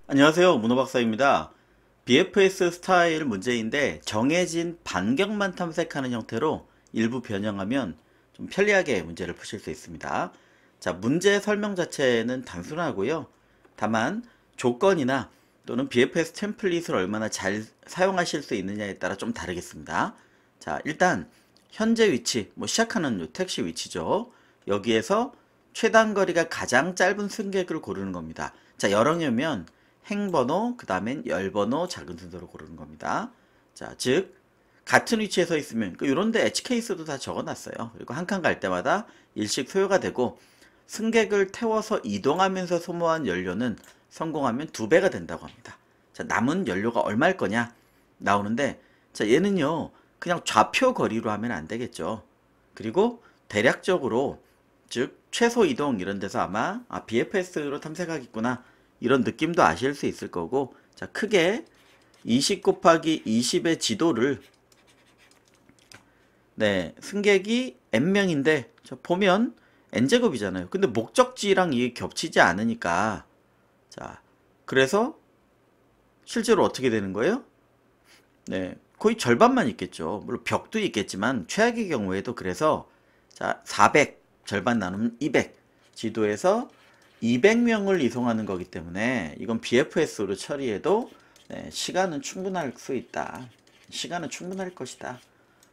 안녕하세요. 문호박사입니다. BFS 스타일 문제인데 정해진 반경만 탐색하는 형태로 일부 변형하면 좀 편리하게 문제를 푸실 수 있습니다. 자, 문제 설명 자체는 단순하고요. 다만 조건이나 또는 BFS 템플릿을 얼마나 잘 사용하실 수 있느냐에 따라 좀 다르겠습니다. 자, 일단 현재 위치, 시작하는 요 택시 위치죠. 여기에서 최단거리가 가장 짧은 승객을 고르는 겁니다. 자, 여러 개면 행번호, 그 다음엔 열번호 작은 순서로 고르는 겁니다. 자, 즉 같은 위치에 서 있으면 이런데 HK수도 다 적어놨어요. 그리고 한 칸 갈 때마다 일씩 소요가 되고 승객을 태워서 이동하면서 소모한 연료는 성공하면 2배가 된다고 합니다. 자, 남은 연료가 얼마일 거냐 나오는데, 자, 얘는요 그냥 좌표 거리로 하면 안 되겠죠. 그리고 대략적으로 즉 최소 이동 이런 데서 아마 BFS로 탐색하겠구나 이런 느낌도 아실 수 있을 거고, 자, 크게 20 곱하기 20의 지도를, 네, 승객이 n명인데 보면 n제곱이잖아요. 근데 목적지랑 이게 겹치지 않으니까, 자, 그래서 실제로 어떻게 되는 거예요? 네, 거의 절반만 있겠죠. 물론 벽도 있겠지만 최악의 경우에도, 그래서 자, 400 절반 나누면 200, 지도에서 200명을 이송하는 거기 때문에 이건 BFS로 처리해도 시간은 충분할 수 있다. 시간은 충분할 것이다.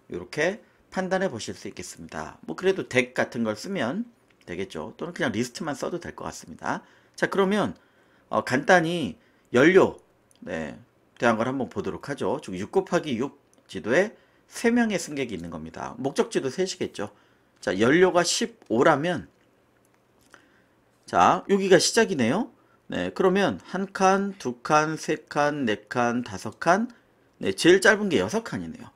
이렇게 판단해 보실 수 있겠습니다. 그래도 덱 같은 걸 쓰면 되겠죠. 또는 그냥 리스트만 써도 될 것 같습니다. 자, 그러면 간단히 연료 대한 걸 한번 보도록 하죠. 즉 6 곱하기 6 지도에 3명의 승객이 있는 겁니다. 목적지도 셋이겠죠. 자, 연료가 15라면, 자, 여기가 시작이네요. 네, 그러면 한 칸, 두 칸, 세 칸, 네 칸, 다섯 칸. 네, 제일 짧은 게 6칸이네요.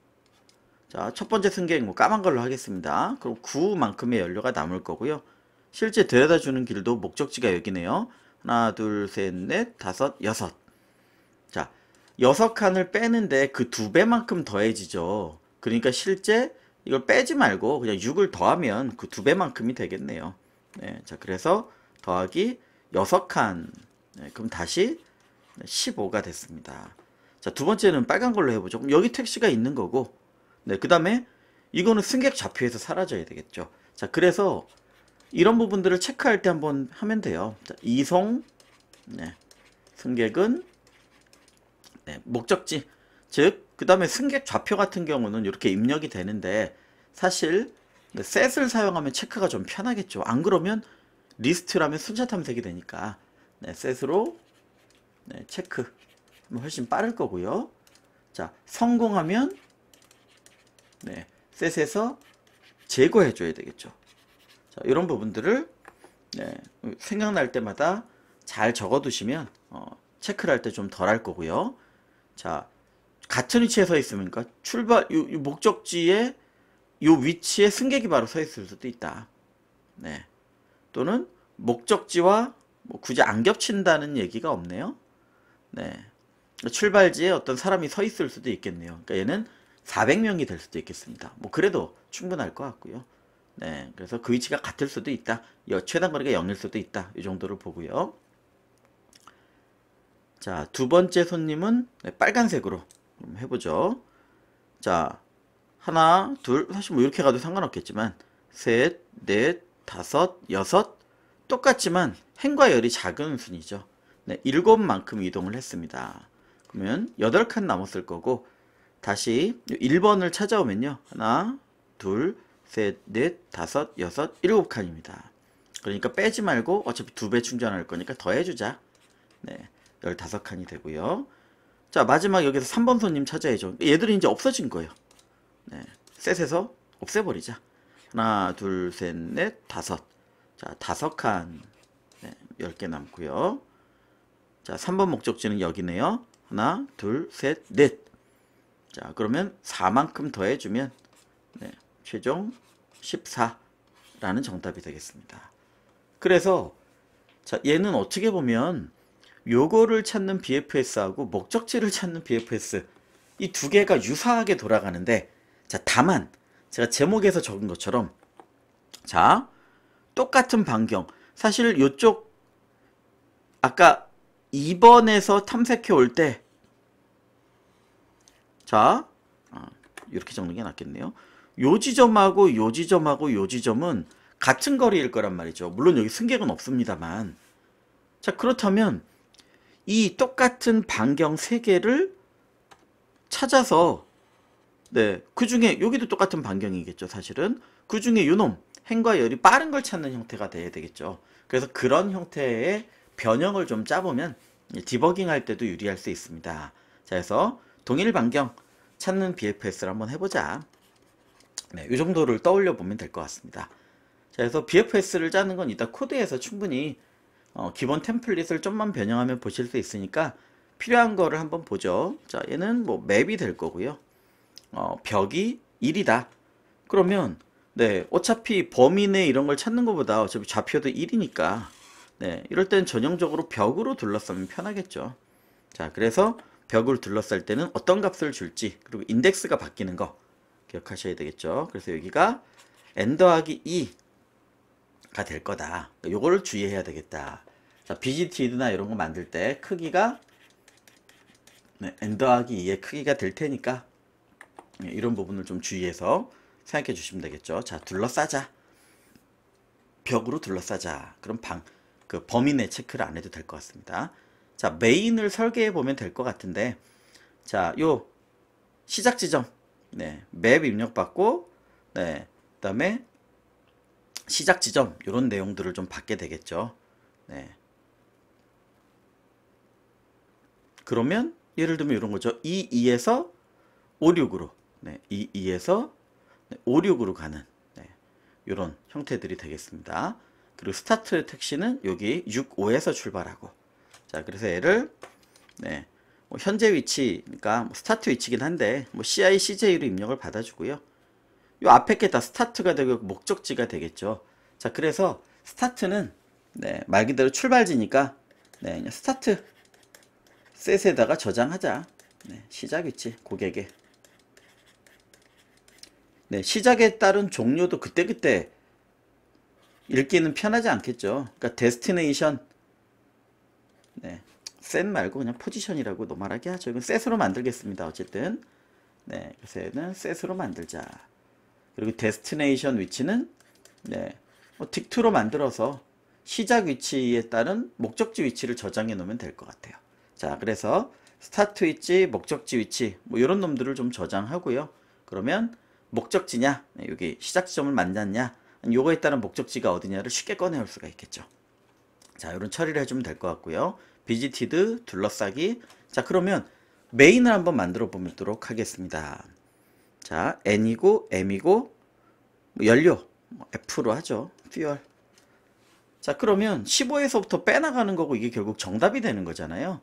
자, 첫 번째 승객 까만 걸로 하겠습니다. 그럼 9만큼의 연료가 남을 거고요. 실제 데려다 주는 길도 목적지가 여기네요. 하나, 둘, 셋, 넷, 다섯, 여섯. 자, 6칸을 빼는데 그 2배만큼 더해지죠. 그러니까 실제 이걸 빼지 말고 그냥 6을 더하면 그 2배만큼이 되겠네요. 네, 자, 그래서 더하기 6칸. 네, 그럼 다시 15가 됐습니다. 자, 두 번째는 빨간 걸로 해보죠. 그럼 여기 택시가 있는 거고, 네, 그 다음에 이거는 승객 좌표에서 사라져야 되겠죠. 자, 그래서 이런 부분들을 체크할 때 한번 하면 돼요. 자, 이송, 네, 승객은, 네, 목적지, 즉, 그 다음에 승객 좌표 같은 경우는 이렇게 입력이 되는데, 사실 셋을 사용하면 체크가 좀 편하겠죠. 안 그러면 리스트라면 순차 탐색이 되니까, 네, 셋으로 체크 훨씬 빠를 거고요. 자, 성공하면 셋에서 제거해 줘야 되겠죠. 자, 이런 부분들을 생각날 때마다 잘 적어 두시면 체크를 할 때 좀 덜 할 거고요. 자, 같은 위치에 서 있으면, 그러니까 출발 요 목적지에 요 위치에 승객이 바로 서 있을 수도 있다. 네. 또는 목적지와 굳이 안 겹친다는 얘기가 없네요. 네. 출발지에 어떤 사람이 서 있을 수도 있겠네요. 그러니까 얘는 400명이 될 수도 있겠습니다. 그래도 충분할 것 같고요. 네. 그래서 그 위치가 같을 수도 있다. 최단 거리가 0일 수도 있다. 이 정도를 보고요. 자, 두 번째 손님은 빨간색으로 해보죠. 자, 하나, 둘, 사실 이렇게 가도 상관없겠지만, 셋, 넷, 다섯, 여섯, 똑같지만 행과 열이 작은 순이죠. 네, 7만큼 이동을 했습니다. 그러면 8칸 남았을 거고, 다시 1번을 찾아오면요. 하나, 둘, 셋, 넷, 다섯, 여섯, 7칸입니다. 그러니까 빼지 말고 어차피 2배 충전할 거니까 더해주자. 네, 15칸이 되고요. 자, 마지막 여기서 3번 손님 찾아야죠. 얘들이 이제 없어진 거예요. 네, 셋에서 없애버리자. 하나, 둘, 셋, 넷, 다섯. 자, 5칸. 네, 10개 남고요. 자, 3번 목적지는 여기네요. 하나, 둘, 셋, 넷. 자, 그러면 4만큼 더해주면 최종 14라는 정답이 되겠습니다. 그래서 자, 얘는 어떻게 보면 요거를 찾는 BFS하고 목적지를 찾는 BFS, 이 두 개가 유사하게 돌아가는데, 자, 다만 제가 제목에서 적은 것처럼, 자, 똑같은 반경, 사실 요쪽 아까 2번에서 탐색해 올 때, 자, 이렇게 적는 게 낫겠네요. 요 지점하고 요 지점하고 요 지점은 같은 거리일 거란 말이죠. 물론 여기 승객은 없습니다만. 자, 그렇다면 이 똑같은 반경 3개를 찾아서, 네, 그 중에 여기도 똑같은 반경이겠죠, 사실은. 그 중에 요놈 행과 열이 빠른 걸 찾는 형태가 돼야 되겠죠. 그래서 그런 형태의 변형을 좀 짜보면 디버깅 할 때도 유리할 수 있습니다. 자, 그래서 동일 반경 찾는 BFS를 한번 해보자. 네, 이 정도를 떠올려 보면 될 것 같습니다. 자, 그래서 BFS를 짜는 건 이따 코드에서 충분히 기본 템플릿을 좀만 변형하면 보실 수 있으니까 필요한 거를 한번 보죠. 자, 얘는 뭐 맵이 될 거고요. 벽이 1이다. 그러면 네, 어차피 범위 내 이런 걸 찾는 것보다 어차피 좌표도 1이니까 네, 이럴 땐 전형적으로 벽으로 둘러싸면 편하겠죠. 자, 그래서 벽을 둘러쌀 때는 어떤 값을 줄지, 그리고 인덱스가 바뀌는 거 기억하셔야 되겠죠. 그래서 여기가 n 더하기 2가 될 거다. 요거를 주의해야 되겠다. 자, BGT나 이런 거 만들 때 크기가 네, n 더하기 2의 크기가 될 테니까 네, 이런 부분을 좀 주의해서 생각해 주시면 되겠죠. 자, 둘러싸자. 벽으로 둘러싸자. 그럼 그 범위 내 체크를 안 해도 될 것 같습니다. 자, 메인을 설계해 보면 될 것 같은데, 자, 요 시작 지점, 네, 맵 입력받고, 네, 그다음에 시작 지점 이런 내용들을 좀 받게 되겠죠. 네. 그러면 예를 들면 이런 거죠. 22에서 56으로, 네, 22에서 56으로 가는 네, 이런 형태들이 되겠습니다. 그리고 스타트 택시는 여기 65에서 출발하고, 자, 그래서 얘를 네, 뭐 현재 위치니까 뭐 스타트 위치긴 한데 뭐 CI, CJ로 입력을 받아주고요. 요 앞에 게 다 스타트가 되고 목적지가 되겠죠. 자, 그래서 스타트는 네, 말 그대로 출발지니까 네, 그냥 스타트 셋에다가 저장하자. 네, 시작 위치 고객의 네, 시작에 따른 종료도 그때그때 읽기는 편하지 않겠죠. 그러니까 데스티네이션 네, 셋 말고 그냥 포지션이라고 노멀하게 하죠. 이건 셋으로 만들겠습니다. 어쨌든 네, 그래서 얘는 셋으로 만들자. 그리고 데스티네이션 위치는 네, 뭐 딕트로 만들어서 시작 위치에 따른 목적지 위치를 저장해 놓으면 될 것 같아요. 자, 그래서 스타트 위치, 목적지 위치 뭐 이런 놈들을 좀 저장하고요. 그러면 목적지냐, 네, 여기 시작 지점을 만났냐, 요거에 따른 목적지가 어디냐를 쉽게 꺼내올 수가 있겠죠. 자, 이런 처리를 해주면 될 것 같고요. 비지티드 둘러싸기. 자, 그러면 메인을 한번 만들어 보도록 하겠습니다. 자, N이고 M이고 연료 F로 하죠. 퓨얼. 자, 그러면 15에서부터 빼나가는 거고 이게 결국 정답이 되는 거잖아요.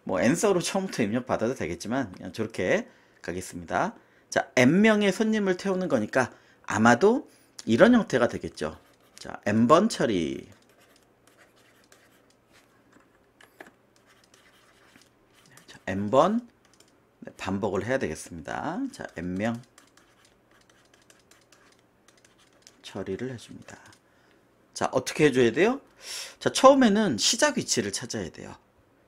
뭐 N서로 처음부터 입력 받아도 되겠지만 그냥 저렇게 가겠습니다. 자, N명의 손님을 태우는 거니까 아마도 이런 형태가 되겠죠. 자, N번 처리. 자, N번 반복을 해야 되겠습니다. 자, N명 처리를 해줍니다. 자, 어떻게 해줘야 돼요? 자, 처음에는 시작 위치를 찾아야 돼요.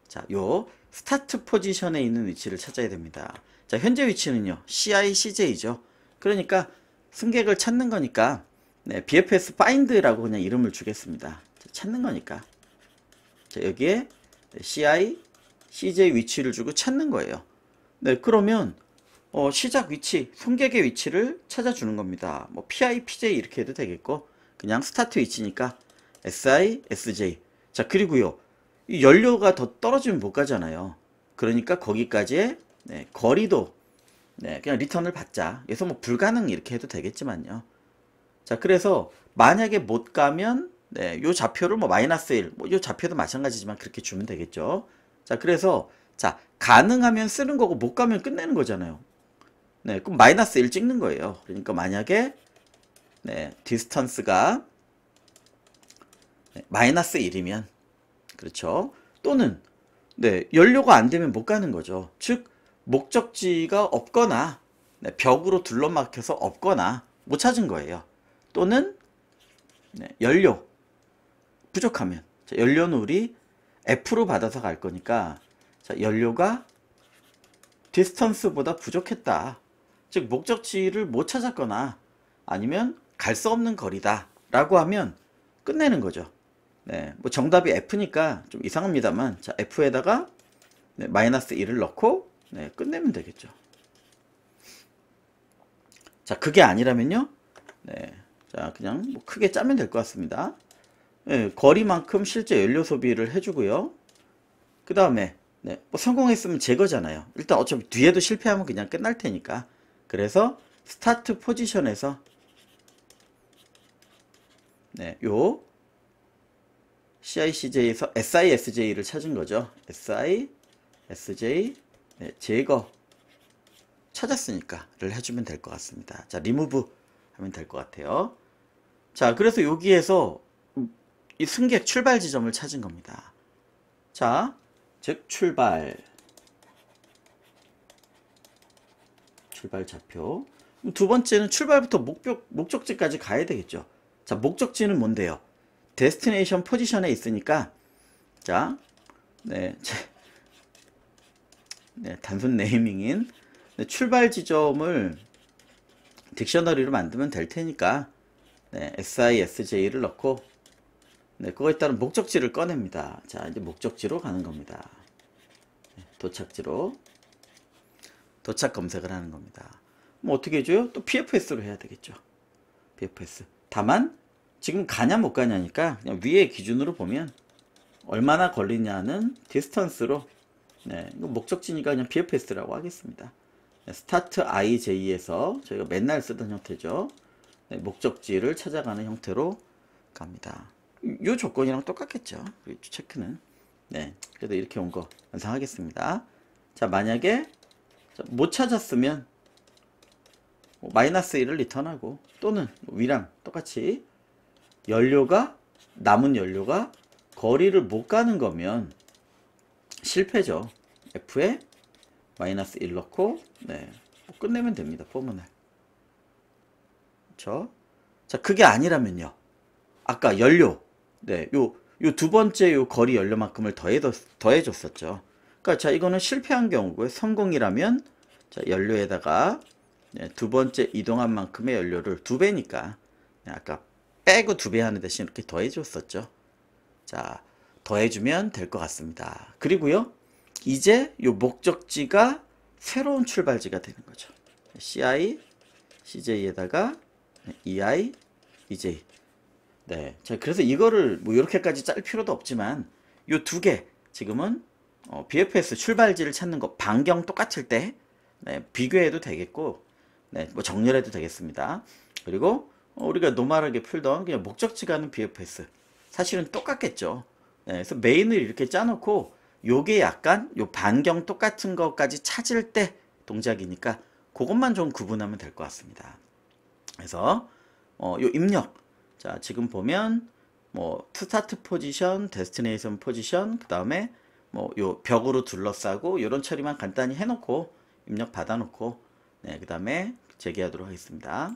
자, 요 스타트 포지션에 있는 위치를 찾아야 됩니다. 자, 현재 위치는요, CI, CJ죠. 그러니까 승객을 찾는 거니까 네, BFS find라고 그냥 이름을 주겠습니다. 자, 찾는 거니까. 자, 여기에 CI, CJ 위치를 주고 찾는 거예요. 네, 그러면 시작 위치, 승객의 위치를 찾아주는 겁니다. 뭐 PI, PJ 이렇게 해도 되겠고 그냥 스타트 위치니까 SI, SJ. 자, 그리고요, 이 연료가 더 떨어지면 못 가잖아요. 그러니까 거기까지의 네, 거리도 네, 그냥 리턴을 받자. 그래서 뭐 불가능 이렇게 해도 되겠지만요. 자, 그래서 만약에 못 가면 네, 요 좌표를 뭐 마이너스 1, 뭐 요 좌표도 마찬가지지만 그렇게 주면 되겠죠. 자, 그래서 자, 가능하면 쓰는 거고 못 가면 끝내는 거잖아요. 네, 그럼 마이너스 1 찍는 거예요. 그러니까 만약에 네, 디스턴스가 네, 마이너스 1이면 그렇죠. 또는 네, 연료가 안 되면 못 가는 거죠. 즉 목적지가 없거나 네, 벽으로 둘러막혀서 없거나 못 찾은 거예요. 또는 네, 연료 부족하면 자, 연료는 우리 F로 받아서 갈 거니까, 자, 연료가 디스턴스보다 부족했다. 즉 목적지를 못 찾았거나 아니면 갈 수 없는 거리다 라고 하면 끝내는 거죠. 네, 뭐 정답이 F니까 좀 이상합니다만, 자, F에다가 네, 마이너스 1을 넣고 네, 끝내면 되겠죠. 자, 그게 아니라면요. 네, 자, 그냥 뭐 크게 짜면 될 것 같습니다. 네, 거리만큼 실제 연료 소비를 해주고요. 그 다음에 네, 뭐 성공했으면 제거잖아요. 일단 어차피 뒤에도 실패하면 그냥 끝날 테니까. 그래서 스타트 포지션에서 네, 요 CICJ에서 SISJ를 찾은 거죠. SISJ 네, 제거 찾았으니까를 해주면 될 것 같습니다. 자, 리무브 하면 될 것 같아요. 자, 그래서 여기에서 이 승객 출발 지점을 찾은 겁니다. 자, 즉 출발 좌표. 두 번째는 출발부터 목적지까지 가야 되겠죠. 자, 목적지는 뭔데요? 데스티네이션 포지션에 있으니까, 자, 네, 네, 단순 네이밍인 네, 출발 지점을 딕셔너리로 만들면 될 테니까, 네, SISJ를 넣고, 네, 그거에 따른 목적지를 꺼냅니다. 자, 이제 목적지로 가는 겁니다. 네, 도착지로 도착 검색을 하는 겁니다. 뭐 어떻게 해줘요? 또 BFS로 해야 되겠죠. BFS. 다만 지금 가냐 못 가냐니까 그냥 위에 기준으로 보면 얼마나 걸리냐는 디스턴스로 네, 이거 목적지니까 그냥 BFS라고 하겠습니다. 네, 스타트 IJ에서 저희가 맨날 쓰던 형태죠. 네, 목적지를 찾아가는 형태로 갑니다. 이 조건이랑 똑같겠죠. 체크는. 네, 그래도 이렇게 온 거 완성하겠습니다. 자, 만약에 못 찾았으면 마이너스 1을 리턴하고 또는 위랑 똑같이 남은 연료가 거리를 못 가는 거면 실패죠. F에 마이너스 1 넣고 네, 끝내면 됩니다. 포문을. 그렇죠? 자, 그게 아니라면요. 아까 연료 네, 요 두 번째 요 거리 연료만큼을 더해줬었죠. 그러니까 자, 이거는 실패한 경우고요. 성공이라면 자, 연료에다가 네, 두 번째 이동한 만큼의 연료를 2배니까 네, 아까 빼고 2배 하는 대신 이렇게 더해줬었죠. 자, 더해주면 될 것 같습니다. 그리고요, 이제 요 목적지가 새로운 출발지가 되는 거죠. CI, CJ에다가 EI, EJ. 네, 자, 그래서 이거를 뭐 이렇게까지 짤 필요도 없지만 요 두 개 지금은 BFS 출발지를 찾는 거 반경 똑같을 때 네, 비교해도 되겠고 네, 뭐 정렬해도 되겠습니다. 그리고 우리가 노멀하게 풀던 그냥 목적지 가는 BFS 사실은 똑같겠죠. 네, 그래서 메인을 이렇게 짜놓고 요게 약간 요 반경 똑같은 것까지 찾을 때 동작이니까 그것만 좀 구분하면 될 것 같습니다. 그래서 요 입력 자, 지금 보면 뭐 스타트 포지션, 데스티네이션 포지션, 그 다음에 뭐 요 벽으로 둘러싸고 이런 처리만 간단히 해놓고 입력 받아놓고 네, 그 다음에 재개하도록 하겠습니다.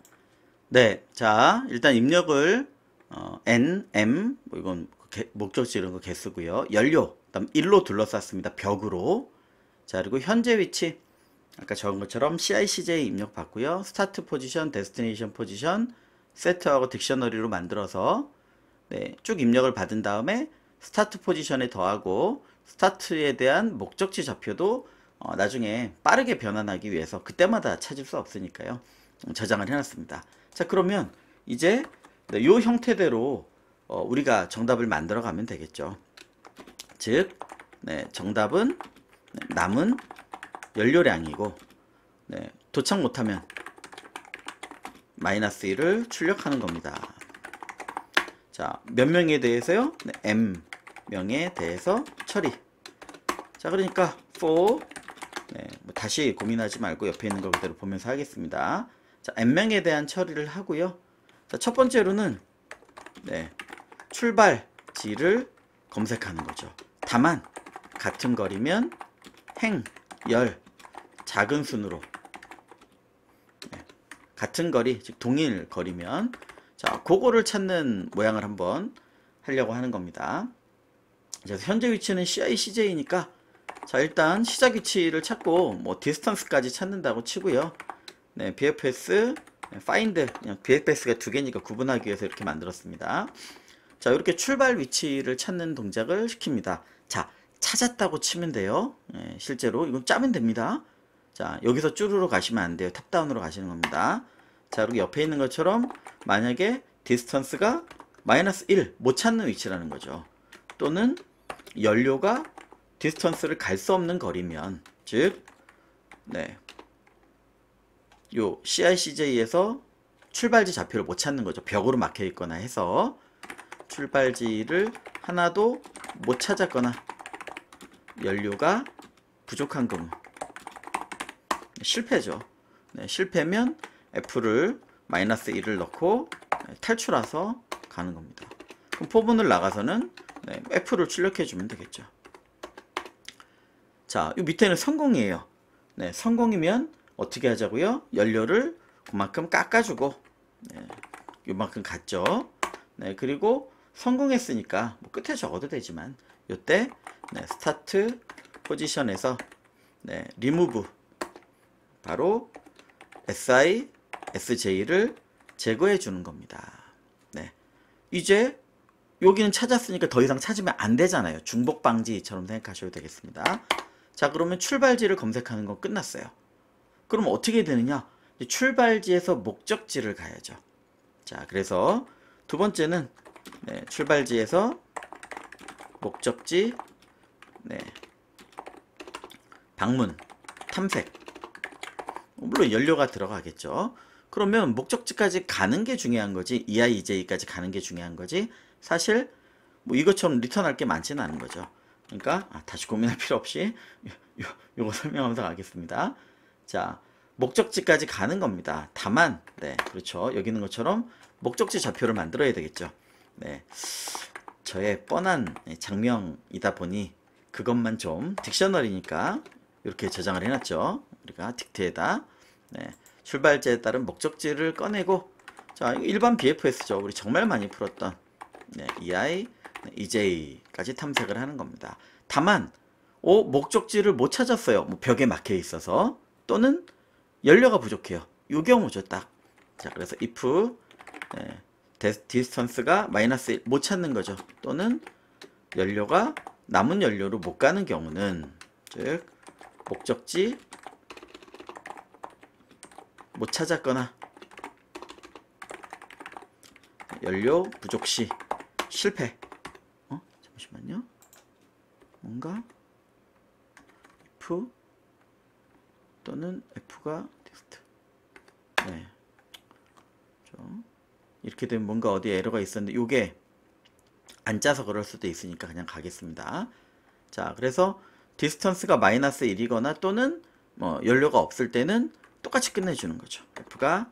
네, 자, 일단 입력을 N, M 뭐 이건 목적지 이런 거 개수고요. 연료, 그다음 1로 둘러쌌습니다. 벽으로. 자, 그리고 현재 위치 아까 적은 것처럼 CICJ 입력 받고요. 스타트 포지션, 데스티네이션 포지션 세트하고 딕셔너리로 만들어서 네, 쭉 입력을 받은 다음에 스타트 포지션에 더하고 스타트에 대한 목적지 좌표도 나중에 빠르게 변환하기 위해서 그때마다 찾을 수 없으니까요. 저장을 해놨습니다. 자, 그러면 이제 이 형태대로 우리가 정답을 만들어 가면 되겠죠. 즉 네, 정답은 남은 연료량이고 네, 도착 못하면 마이너스 1을 출력하는 겁니다. 자, 몇 명에 대해서요? 네, M명에 대해서 처리. 자, 그러니까 for 네, 뭐 다시 고민하지 말고 옆에 있는 거 그대로 보면서 하겠습니다. 자, N명에 대한 처리를 하고요. 자, 첫 번째로는 네, 출발지를 검색하는 거죠. 다만 같은 거리면 행, 열, 작은 순으로 같은 거리, 즉 동일 거리면 자, 그거를 찾는 모양을 한번 하려고 하는 겁니다. 그래서 현재 위치는 CI, CJ니까 자, 일단 시작 위치를 찾고 뭐 디스턴스까지 찾는다고 치고요. 네, BFS, find, 그냥 BFS가 두 개니까 구분하기 위해서 이렇게 만들었습니다. 자, 이렇게 출발 위치를 찾는 동작을 시킵니다. 자, 찾았다고 치면 돼요. 네, 실제로 이건 짜면 됩니다. 자, 여기서 쭈르르 가시면 안 돼요. 탑다운으로 가시는 겁니다. 자, 여기 옆에 있는 것처럼 만약에 디스턴스가 마이너스 1, 못 찾는 위치라는 거죠. 또는 연료가 디스턴스를 갈 수 없는 거리면, 즉, 네, 요 CICJ에서 출발지 좌표를 못 찾는 거죠. 벽으로 막혀 있거나 해서 출발지를 하나도 못 찾았거나 연료가 부족한 경우 실패죠. 네, 실패면 F를 마이너스 1을 넣고 탈출해서 가는 겁니다. 그럼 포문을 나가서는 네, F를 출력해 주면 되겠죠. 자, 이 밑에는 성공이에요. 네, 성공이면 어떻게 하자고요? 연료를 그만큼 깎아주고 네, 요만큼 갔죠. 네, 그리고 성공했으니까 뭐 끝에 적어도 되지만 요때 네, 스타트 포지션에서 네, 리무브 바로 SI, SJ를 제거해 주는 겁니다. 네, 이제 여기는 찾았으니까 더 이상 찾으면 안 되잖아요. 중복 방지처럼 생각하셔도 되겠습니다. 자, 그러면 출발지를 검색하는 건 끝났어요. 그럼 어떻게 되느냐? 출발지에서 목적지를 가야죠. 자, 그래서 두 번째는 네, 출발지에서 목적지 네, 방문, 탐색. 물론 연료가 들어가겠죠. 그러면 목적지까지 가는 게 중요한 거지, EIEJ까지 가는 게 중요한 거지, 사실 뭐 이것처럼 리턴할 게 많지는 않은 거죠. 그러니까 다시 고민할 필요 없이 요거 설명하면서 가겠습니다. 자, 목적지까지 가는 겁니다. 다만 네, 그렇죠. 여기 있는 것처럼 목적지 좌표를 만들어야 되겠죠. 네, 저의 뻔한 장명이다 보니 그것만 좀 딕셔너리니까 이렇게 저장을 해놨죠. 우리가 딕트에다 네, 출발지에 따른 목적지를 꺼내고, 자, 일반 BFS죠. 우리 정말 많이 풀었던 네, EI, EJ까지 탐색을 하는 겁니다. 다만 목적지를 못 찾았어요. 뭐 벽에 막혀 있어서 또는 연료가 부족해요. 이 경우죠, 딱. 자, 그래서 if 네, 디스턴스가 마이너스 1 못 찾는 거죠. 또는 연료가 남은 연료로 못 가는 경우는, 즉 목적지 못 찾았거나 연료 부족 시 실패. 잠시만요. 뭔가 if 또는 f가 텍스트. 네. 이렇게 되면 뭔가 어디에 에러가 있었는데 요게 안 짜서 그럴 수도 있으니까 그냥 가겠습니다. 자, 그래서 디스턴스가 마이너스 1이거나 또는 뭐 연료가 없을 때는 똑같이 끝내주는 거죠. F가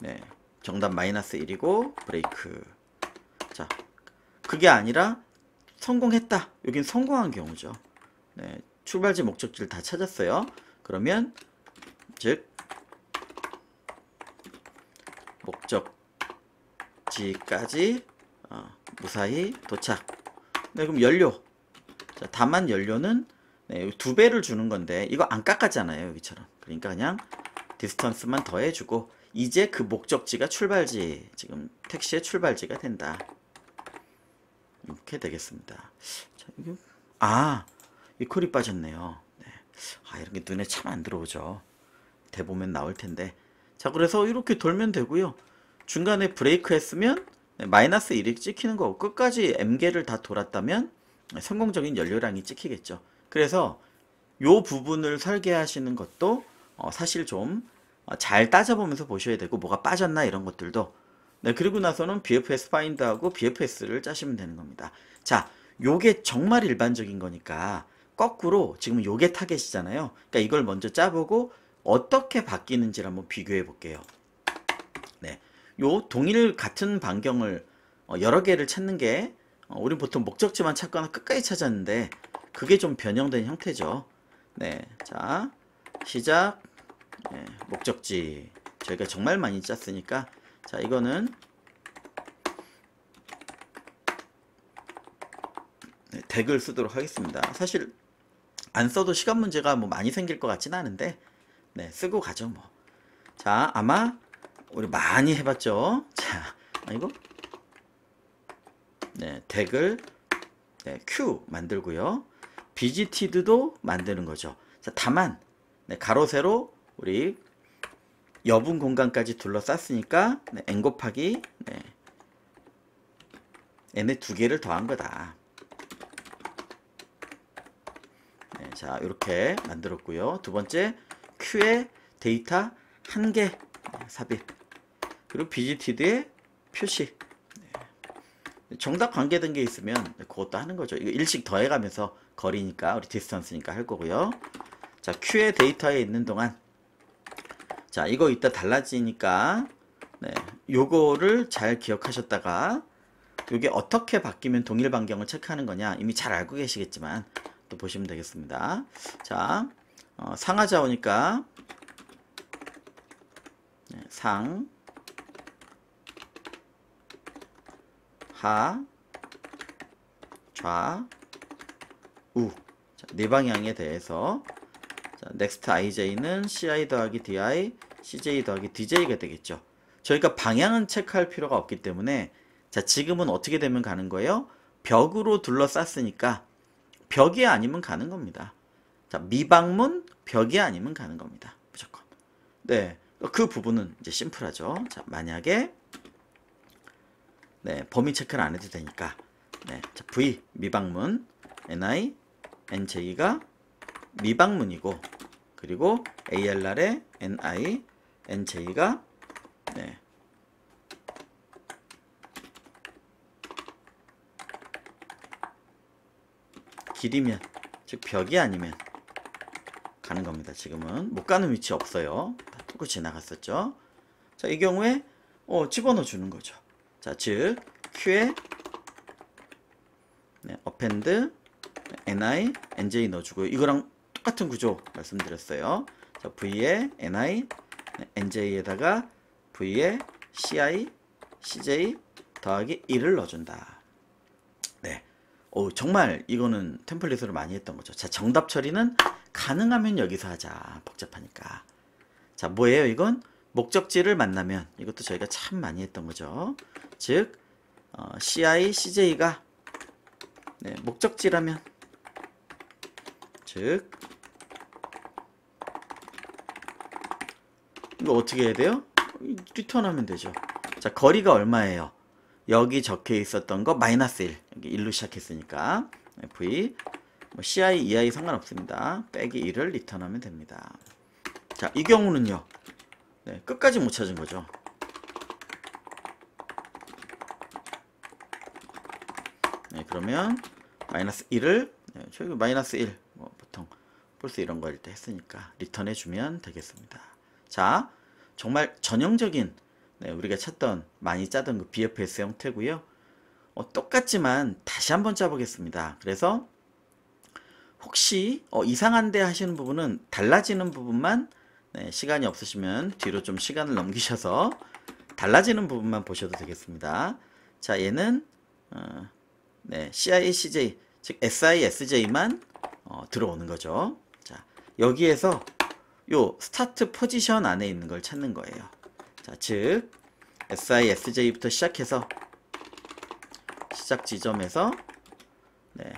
네, 정답 마이너스 1이고 브레이크. 자, 그게 아니라 성공했다. 여긴 성공한 경우죠. 네, 출발지 목적지를 다 찾았어요. 그러면 즉 목적지까지 무사히 도착. 네, 그럼 연료. 자, 다만 연료는 네, 2배를 주는 건데 이거 안 깎았잖아요, 여기처럼. 그러니까 그냥 디스턴스만 더해주고 이제 그 목적지가 출발지, 지금 택시의 출발지가 된다. 이렇게 되겠습니다. 자, 이거 이 콜이 빠졌네요. 네. 이런 게 눈에 참 안 들어오죠. 대보면 나올 텐데. 자, 그래서 이렇게 돌면 되고요. 중간에 브레이크 했으면 마이너스 1이 찍히는 거고 끝까지 M개를 다 돌았다면 성공적인 연료량이 찍히겠죠. 그래서 요 부분을 설계하시는 것도 사실 좀 잘 따져보면서 보셔야 되고, 뭐가 빠졌나 이런 것들도. 네, 그리고 나서는 BFS find하고 BFS를 짜시면 되는 겁니다. 자, 요게 정말 일반적인 거니까 거꾸로 지금 요게 타겟이잖아요. 그러니까 이걸 먼저 짜보고 어떻게 바뀌는지를 한번 비교해 볼게요. 네, 요 동일 같은 반경을 여러 개를 찾는 게 우리 보통 목적지만 찾거나 끝까지 찾았는데 그게 좀 변형된 형태죠. 네, 자, 시작. 네, 목적지 저희가 정말 많이 짰으니까, 자, 이거는 덱을 쓰도록 하겠습니다. 사실 안 써도 시간 문제가 뭐 많이 생길 것 같지는 않은데 네, 쓰고 가죠 뭐. 자, 아마 우리 많이 해봤죠. 자, 이거 네, 덱을 네, Q 만들고요. 비지티드도 만드는 거죠. 자, 다만 네, 가로 세로 우리 여분 공간까지 둘러쌌으니까 네, n 곱하기 네, n의 두 개를 더한 거다. 네, 자, 이렇게 만들었고요. 두 번째 Q의 데이터 한 개 삽입, 그리고 비지티드의 표시. 네. 정답 관계된 게 있으면 그것도 하는 거죠. 이거 일씩 더해가면서 거리니까 우리 디스턴스니까 할 거고요. 자, Q의 데이터에 있는 동안 자, 이거 이따 달라지니까 네, 요거를 잘 기억하셨다가 요게 어떻게 바뀌면 동일 반경을 체크하는 거냐 이미 잘 알고 계시겠지만 또 보시면 되겠습니다. 자, 상하좌 오니까 네, 상, 하, 좌, 우. 자, 네 방향에 대해서 자, next ij는 ci 더하기 di, cj 더하기 dj가 되겠죠. 저희가 방향은 체크할 필요가 없기 때문에 자, 지금은 어떻게 되면 가는 거예요? 벽으로 둘러쌌으니까 벽이 아니면 가는 겁니다. 자, 미방문 벽이 아니면 가는 겁니다. 무조건. 네, 그 부분은 이제 심플하죠. 자, 만약에 네, 범위 체크를 안 해도 되니까 네, 자, v 미방문 ni nj가 미방문이고 그리고 ALR의 ni nj가 네, 길이면 즉 벽이 아니면 가는 겁니다. 지금은 못 가는 위치 없어요. 다 뚫고 지나갔었죠. 자, 이 경우에 집어넣어 주는 거죠. 자, 즉 Q에 네, append ni nj 넣어주고요. 이거랑 똑같은 구조 말씀드렸어요. 자, v에 ni nj에다가 v에 ci cj 더하기 1을 넣어준다. 네, 정말 이거는 템플릿으로 많이 했던 거죠. 자, 정답 처리는 가능하면 여기서 하자. 복잡하니까. 자, 뭐예요? 이건 목적지를 만나면 이것도 저희가 참 많이 했던 거죠. 즉 ci, cj가 네, 목적지라면 즉 이거 어떻게 해야 돼요? 리턴하면 되죠. 자, 거리가 얼마예요? 여기 적혀 있었던 거 마이너스 1. 여기 1로 시작했으니까 v 뭐 ci, ei 상관없습니다. 빼기 1을 리턴하면 됩니다. 자, 이 경우는요. 네, 끝까지 못 찾은 거죠. 네, 그러면 마이너스 1을 네, 저희 마이너스 1 뭐 보통 폴스 이런 거 할 때 했으니까 리턴해 주면 되겠습니다. 자, 정말 전형적인 네, 우리가 찾던 많이 짜던 그 BFS 형태고요. 똑같지만 다시 한번 짜보겠습니다. 그래서 혹시 이상한데 하시는 부분은 달라지는 부분만 네, 시간이 없으시면 뒤로 좀 시간을 넘기셔서 달라지는 부분만 보셔도 되겠습니다. 자, 얘는 네, CI, CJ 즉 SI, SJ만 들어오는 거죠. 자, 여기에서 요 스타트 포지션 안에 있는 걸 찾는 거예요. 자, 즉 SI, SJ부터 시작해서 시작 지점에서 네,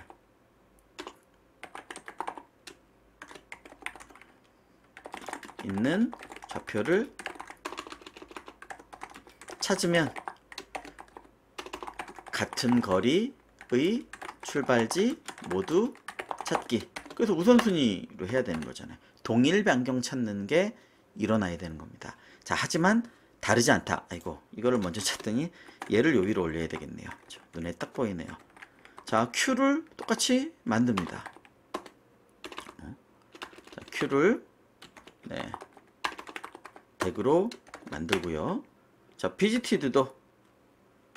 있는 좌표를 찾으면 같은 거리의 출발지 모두 찾기. 그래서 우선순위로 해야 되는 거잖아요. 동일 변경 찾는 게 일어나야 되는 겁니다. 자, 하지만 다르지 않다. 아이고, 이거를 먼저 찾더니 얘를 요 위로 올려야 되겠네요. 눈에 딱 보이네요. 자, Q를 똑같이 만듭니다. 자, Q를 네, 덱으로 만들고요. 자, 비지티드도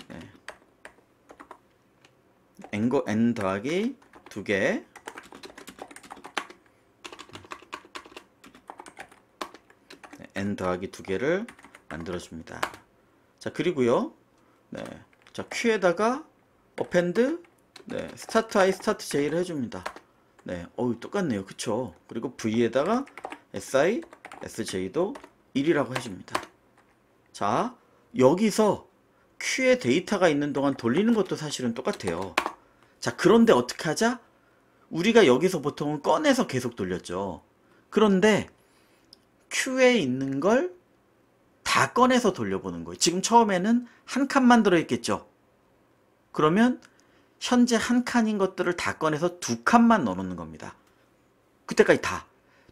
네, n 더하기 2개 n 더하기 2개를 만들어줍니다. 자, 그리고요. 네, 자, Q에다가 append 네, 스타트 I, 스타트 J를 해줍니다. 네, 똑같네요. 그쵸? 그리고 V에다가 SI, SJ도 1이라고 해줍니다. 자, 여기서 Q에 데이터가 있는 동안 돌리는 것도 사실은 똑같아요. 자, 그런데 어떻게 하자? 우리가 여기서 보통은 꺼내서 계속 돌렸죠. 그런데 Q에 있는 걸 다 꺼내서 돌려보는 거예요. 지금 처음에는 한 칸만 들어있겠죠. 그러면 현재 한 칸인 것들을 다 꺼내서 두 칸만 넣어놓는 겁니다. 그때까지 다.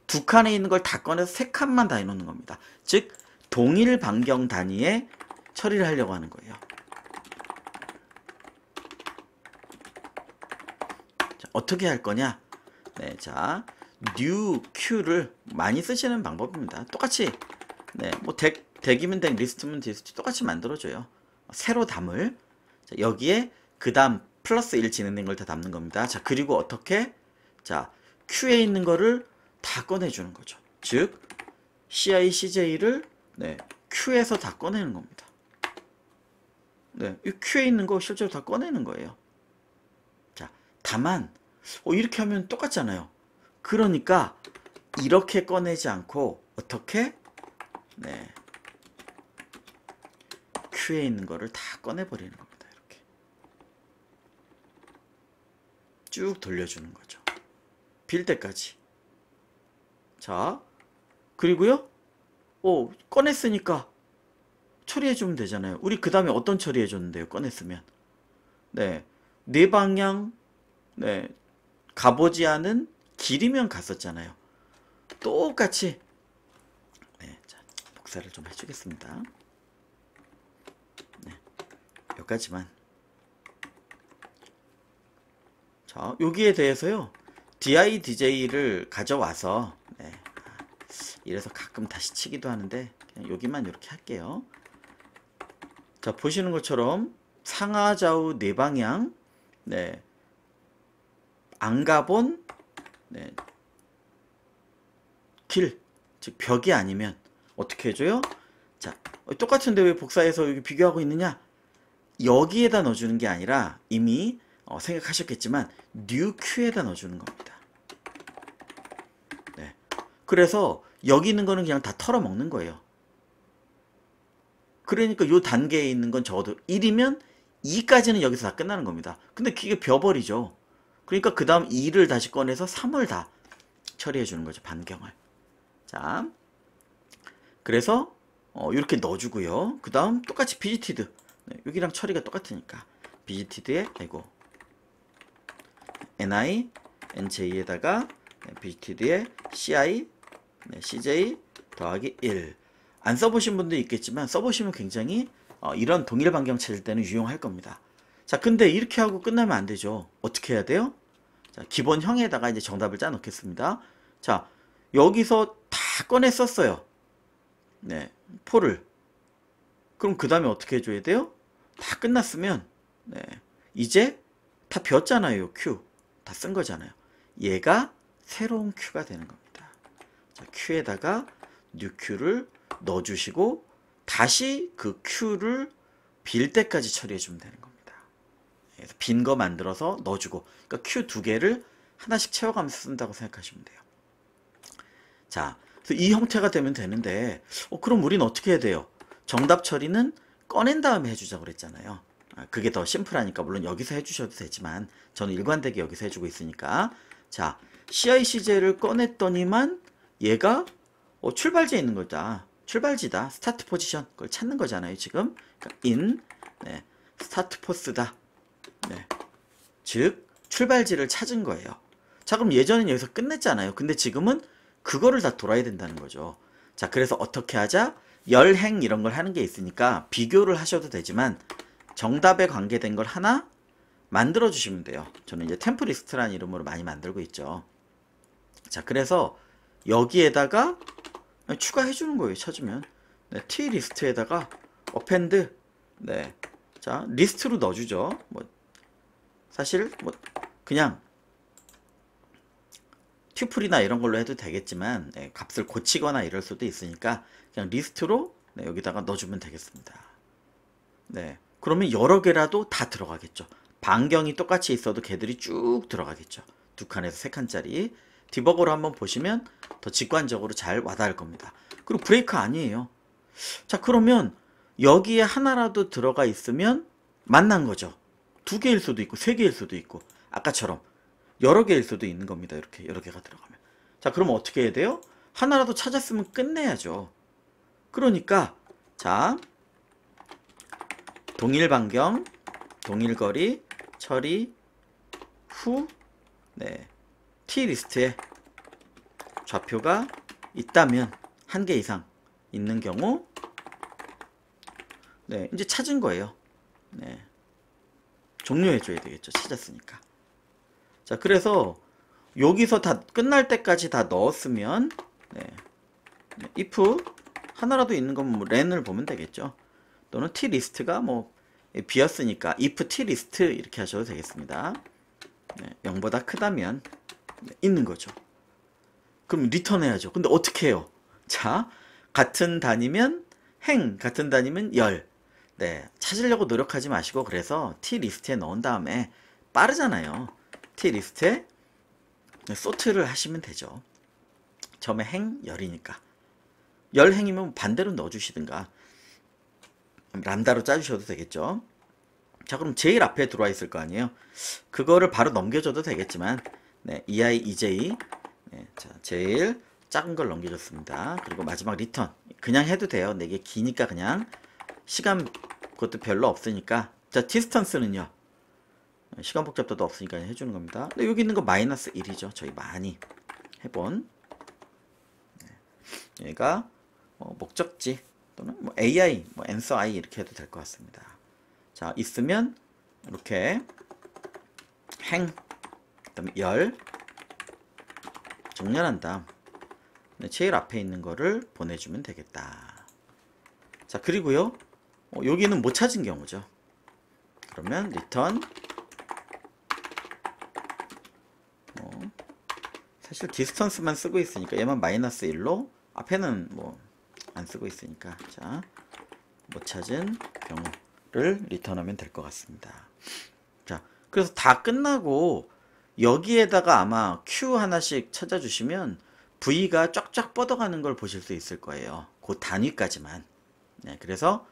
두 칸에 있는 걸 다 꺼내서 세 칸만 다 해놓는 겁니다. 즉 동일 반경 단위에 처리를 하려고 하는 거예요. 자, 어떻게 할 거냐? 네, 자, new q를 많이 쓰시는 방법입니다. 똑같이 네, 뭐 덱이면 덱, 리스트면 리스트 똑같이 만들어줘요. 새로 담을. 자, 여기에 그 다음 플러스 1 진행된 걸 다 담는 겁니다. 자, 그리고 어떻게? 자, Q에 있는 거를 다 꺼내주는 거죠. 즉, CI, CJ를 네, Q에서 다 꺼내는 겁니다. 네, 이 Q에 있는 거 실제로 다 꺼내는 거예요. 자, 다만 이렇게 하면 똑같잖아요. 그러니까 이렇게 꺼내지 않고 어떻게? 네, Q에 있는 거를 다 꺼내버리는 겁니다. 이렇게 쭉 돌려주는 거죠. 빌 때까지. 자, 그리고요. 꺼냈으니까 처리해주면 되잖아요. 우리 그 다음에 어떤 처리해줬는데요? 꺼냈으면. 네, 네 방향 네, 가보지 않은 길이면 갔었잖아요. 똑같이 네, 자, 복사를 좀 해주겠습니다. 네, 여기까지만. 자, 여기에 대해서요. DI, DJ를 가져와서 네, 이래서 가끔 다시 치기도 하는데 그냥 여기만 이렇게 할게요. 자, 보시는 것처럼 상하 좌우 네 방향 네, 안 가본 네, 길, 즉 벽이 아니면 어떻게 해줘요? 자, 똑같은데 왜 복사해서 여기 비교하고 있느냐? 여기에다 넣어주는 게 아니라 이미 생각하셨겠지만 new q에다 넣어주는 겁니다. 네, 그래서 여기 있는 거는 그냥 다 털어먹는 거예요. 그러니까 이 단계에 있는 건 적어도 1이면 2까지는 여기서 다 끝나는 겁니다. 근데 그게 벼버리죠. 그러니까 그 다음 2를 다시 꺼내서 3을 다 처리해 주는 거죠. 반경을. 자, 그래서 이렇게 넣어주고요. 그 다음 똑같이 비지티드. 네, 여기랑 처리가 똑같으니까 비지티드에 ni, nj에다가 비지티드에 ci, 네, cj 더하기 1. 안 써보신 분도 있겠지만 써보시면 굉장히 이런 동일 반경 찾을 때는 유용할 겁니다. 자, 근데 이렇게 하고 끝나면 안 되죠. 어떻게 해야 돼요? 자, 기본형에다가 이제 정답을 짜 놓겠습니다. 자, 여기서 다 꺼내 썼어요. 네, 포를. 그럼 그 다음에 어떻게 해줘야 돼요? 다 끝났으면 네, 이제 다 벼잖아요. Q 다 쓴 거잖아요. 얘가 새로운 Q가 되는 겁니다. 자, Q에다가 new Q를 넣어주시고 다시 그 Q를 빌 때까지 처리해주면 되는 겁니다. 그래서 빈 거 만들어서 넣어주고, 그러니까 Q 두 개를 하나씩 채워가면서 쓴다고 생각하시면 돼요. 자, 그래서 이 형태가 되면 되는데, 그럼 우리는 어떻게 해야 돼요? 정답 처리는 꺼낸 다음에 해주자고 그랬잖아요. 그게 더 심플하니까 물론 여기서 해주셔도 되지만 저는 일관되게 여기서 해주고 있으니까. 자, CI/CJ를 꺼냈더니만 얘가 출발지에 있는 거다. 출발지다. 스타트 포지션. 그걸 찾는 거잖아요. 지금. 그러니까 in, 네, 스타트 포스다. 네. 즉, 출발지를 찾은 거예요. 자, 그럼 예전엔 여기서 끝냈잖아요. 근데 지금은 그거를 다 돌아야 된다는 거죠. 자, 그래서 어떻게 하자? 열행 이런 걸 하는 게 있으니까 비교를 하셔도 되지만 정답에 관계된 걸 하나 만들어 주시면 돼요. 저는 이제 템플리스트라는 이름으로 많이 만들고 있죠. 자, 그래서 여기에다가 추가해 주는 거예요. 찾으면. 네, T 리스트에다가 append. 네. 자, 리스트로 넣어 주죠. 뭐 사실 뭐 그냥 튜플이나 이런 걸로 해도 되겠지만 네, 값을 고치거나 이럴 수도 있으니까 그냥 리스트로 네, 여기다가 넣어주면 되겠습니다. 네, 그러면 여러 개라도 다 들어가겠죠. 반경이 똑같이 있어도 걔들이 쭉 들어가겠죠. 2칸에서 3칸짜리. 디버거로 한번 보시면 더 직관적으로 잘 와닿을 겁니다. 그리고 브레이크 아니에요. 자, 그러면 여기에 하나라도 들어가 있으면 만난 거죠. 2개일 수도 있고 3개일 수도 있고 아까처럼 여러 개일 수도 있는 겁니다. 이렇게 여러 개가 들어가면. 자, 그러면 어떻게 해야 돼요? 하나라도 찾았으면 끝내야죠. 그러니까 자, 동일 반경, 동일 거리, 처리 후 네, T리스트에 좌표가 있다면 한 개 이상 있는 경우 네, 이제 찾은 거예요. 네. 종료해줘야 되겠죠. 찾았으니까. 자, 그래서 여기서 다 끝날 때까지 다 넣었으면 네. if 하나라도 있는 건 뭐 렌을 보면 되겠죠. 또는 t리스트가 뭐 비었으니까 if t리스트 이렇게 하셔도 되겠습니다. 네, 0보다 크다면 네, 있는 거죠. 그럼 리턴 해야죠. 근데 어떻게 해요? 자, 같은 단위면 행, 같은 단위면 열. 네, 찾으려고 노력하지 마시고 그래서 t리스트에 넣은 다음에 빠르잖아요. t리스트에 소트를 하시면 되죠. 처음에 행, 열이니까. 열 행이면 반대로 넣어주시든가 람다로 짜주셔도 되겠죠. 자, 그럼 제일 앞에 들어와 있을 거 아니에요. 그거를 바로 넘겨줘도 되겠지만 네, EI, EJ 네, 자, 제일 작은 걸 넘겨줬습니다. 그리고 마지막 리턴 그냥 해도 돼요. 네 개 기니까 그냥 시간 그것도 별로 없으니까. 자, 디스턴스는요 시간 복잡도도 없으니까 해주는 겁니다. 근데 여기 있는 거 마이너스 1이죠. 저희 많이 해본 네. 얘가 목적지 또는 뭐 AI, 뭐 answer I 이렇게 해도 될 것 같습니다. 자, 있으면 이렇게 행, 그 다음에 열 정렬한 다음 제일 앞에 있는 거를 보내주면 되겠다. 자, 그리고요 여기는 못 찾은 경우죠. 그러면 return 사실 디스턴스만 쓰고 있으니까 얘만 마이너스 1로 앞에는 뭐 안 쓰고 있으니까 자, 못 찾은 경우를 리턴하면 될 것 같습니다. 자, 그래서 다 끝나고 여기에다가 아마 Q 하나씩 찾아주시면 V가 쫙쫙 뻗어가는 걸 보실 수 있을 거예요. 그 단위까지만. 네, 그래서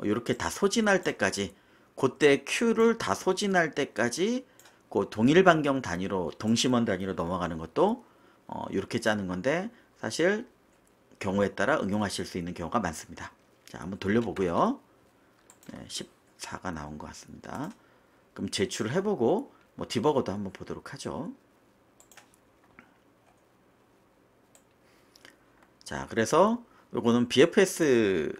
이렇게 다 소진할 때까지 그때 Q를 다 소진할 때까지 그 동일 반경 단위로 동심원 단위로 넘어가는 것도 이렇게 짜는 건데 사실 경우에 따라 응용하실 수 있는 경우가 많습니다. 자, 한번 돌려보고요. 네, 14가 나온 것 같습니다. 그럼 제출을 해보고 뭐 디버거도 한번 보도록 하죠. 자, 그래서 요거는 BFS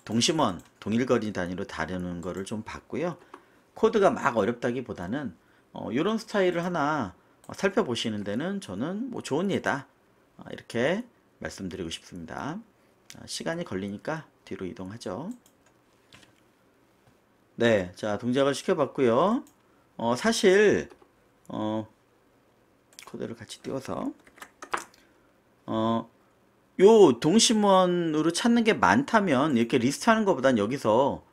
동심원 동일거리 단위로 다루는 거를 좀 봤고요. 코드가 막 어렵다기보다는 이런 스타일을 하나 살펴보시는 데는 저는 뭐 좋은 예다 이렇게 말씀드리고 싶습니다. 시간이 걸리니까 뒤로 이동하죠. 네, 자, 동작을 시켜봤고요. 사실 코드를 같이 띄워서 요 동심원으로 찾는 게 많다면 이렇게 리스트하는 것보단 여기서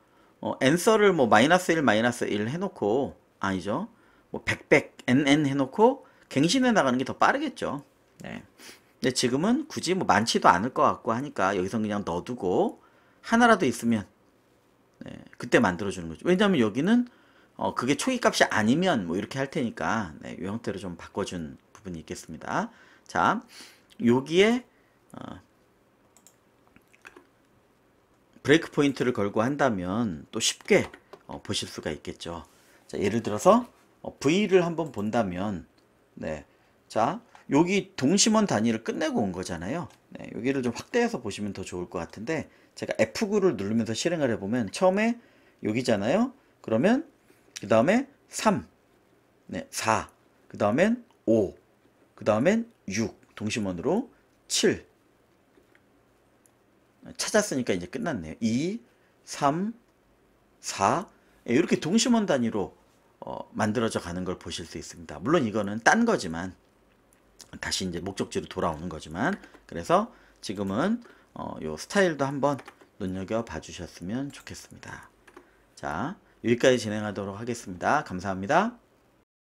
answer를 뭐 마이너스 1, 마이너스 1 해놓고 아니죠. 뭐 100, nn 해놓고 갱신해 나가는 게 더 빠르겠죠. 네. 근데 지금은 굳이 뭐 많지도 않을 것 같고 하니까 여기서 그냥 넣어두고 하나라도 있으면 네, 그때 만들어주는 거죠. 왜냐하면 여기는 그게 초기 값이 아니면 뭐 이렇게 할 테니까 네, 이 형태로 좀 바꿔준 부분이 있겠습니다. 자, 여기에 브레이크 포인트를 걸고 한다면 또 쉽게 보실 수가 있겠죠. 자, 예를 들어서 V를 한번 본다면 네, 자, 여기 동심원 단위를 끝내고 온 거잖아요. 네, 여기를 좀 확대해서 보시면 더 좋을 것 같은데 제가 F9를 누르면서 실행을 해보면 처음에 여기잖아요. 그러면 그 다음에 3, 네, 4, 그 다음엔 5, 그 다음엔 6 동심원으로 7 찾았으니까 이제 끝났네요. 2, 3, 4 이렇게 동심원 단위로 만들어져 가는 걸 보실 수 있습니다. 물론 이거는 딴 거지만 다시 이제 목적지로 돌아오는 거지만 그래서 지금은 요 스타일도 한번 눈여겨 봐 주셨으면 좋겠습니다. 자, 여기까지 진행하도록 하겠습니다. 감사합니다.